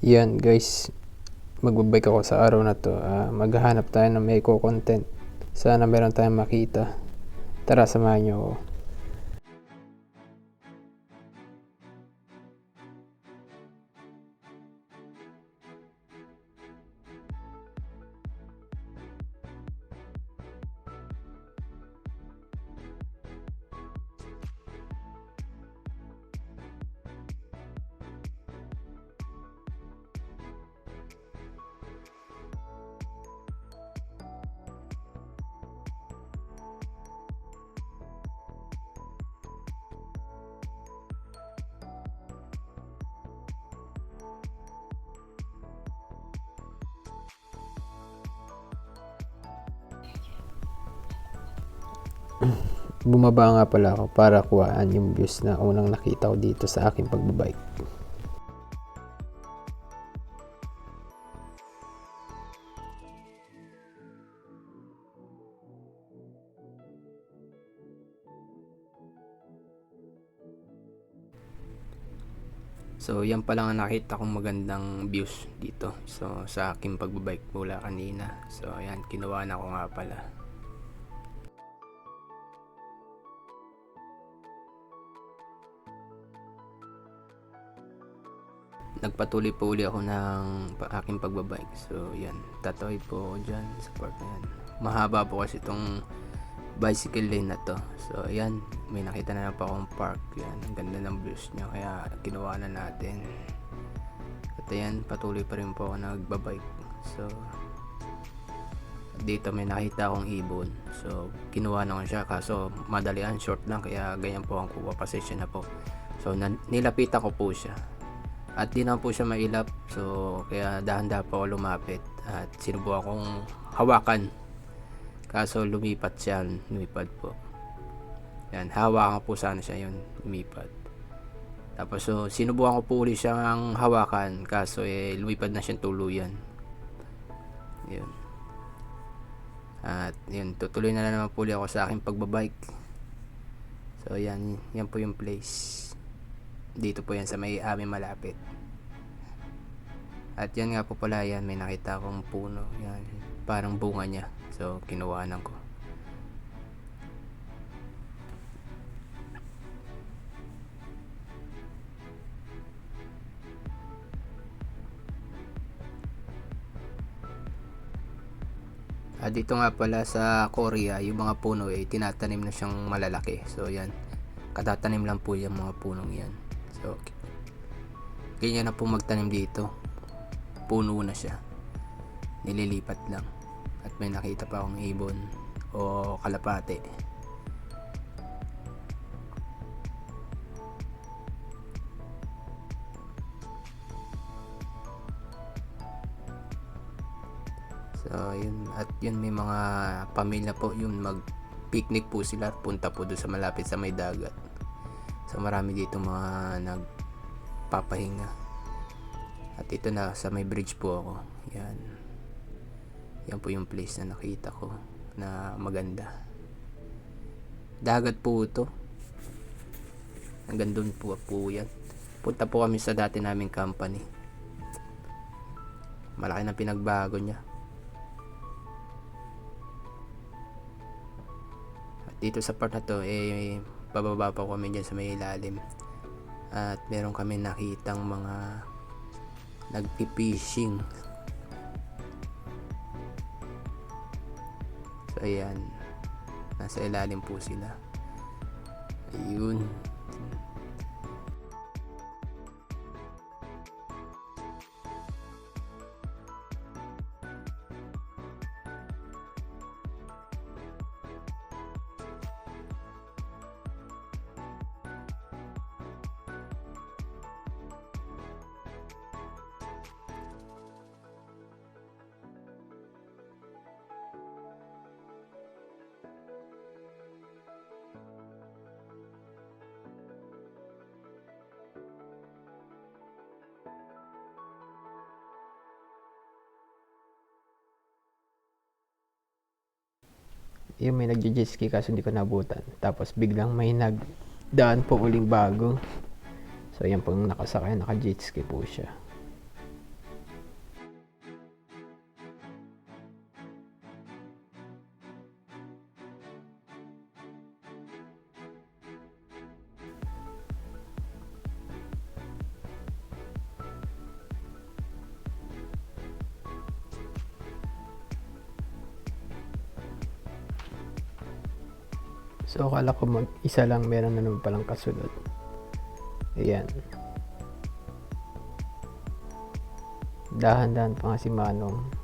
Yan guys, magbabike ako sa araw na to. Maghahanap tayo ng may content. Sana meron tayong makita. Tara, samahan nyo ako. Bumaba nga pala ako para kuhaan yung views na unang nakita ko dito sa aking pagbabike. So yan pa lang ang nakita kong magandang views dito. So sa aking pagbabike mula kanina. So ayan, kinuha na ko nga pala. Nagpatuloy po uli ako ng aking pagbabike. So yan, tatoy po ako dyan sa part na yan. Mahaba po kasi itong bicycle lane na to. So ayan, may nakita na po akong park. Yan, ang ganda ng views niya, kaya kinuha na natin. At ayan, patuloy pa rin po ako nagbabike. So dito may nakita akong ibon. So kinuha na ko siya, kaso madalian, short lang, kaya ganyan po ang kuha, pasensya na po. So nilapitan ko po siya. At di naman po siya mailap, so kaya dahan-dahan po ako lumapit at sinubukan kong hawakan, kaso lumipad po. Yan, hawakan po sana siya, yun, lumipad. Tapos so sinubukan ko po ulit siyang hawakan, kaso lumipad na siyang tuluyan. Yun. At yun, tutuloy na naman po ulit ako sa aking pagbabike. So yan po yung place. Dito po yan sa may amin malapit. At yan nga po pala, yan, may nakita akong puno. Yan, parang bunga niya. So kinuhanan ko. At dito nga pala sa Korea, yung mga puno tinatanim na siyang malalaki. So yan, katatanim lang po yung mga punong yan. So ganyan na po magtanim dito, puno na siya, nililipat lang. At may nakita pa akong ibon o kalapate. So yun, at yun, may mga pamilya po yun, mag picnic po sila, punta po doon sa malapit sa may dagat. So marami dito mga nagpapahinga. At ito na, sa may bridge po ako. Yan. Yan po yung place na nakita ko na maganda. Dagat po ito. Hanggang doon po yan. Punta po kami sa dati naming company. Malaki na pinagbago niya. At dito sa part na to, bababa pa kami dyan sa may ilalim. At meron kami nakitang mga nagpipishing. So ayan, nasa ilalim po sila. Ayun. Yung may nagje-jet ski kaso hindi ko nabutan. Tapos biglang may nagdaan po uling bago. So yan po yung nakasakay, naka-jet ski po siya. So akala ko isa lang, meron na naman palang kasunod. Ayan. Dahan-dahan pa nga si Manong.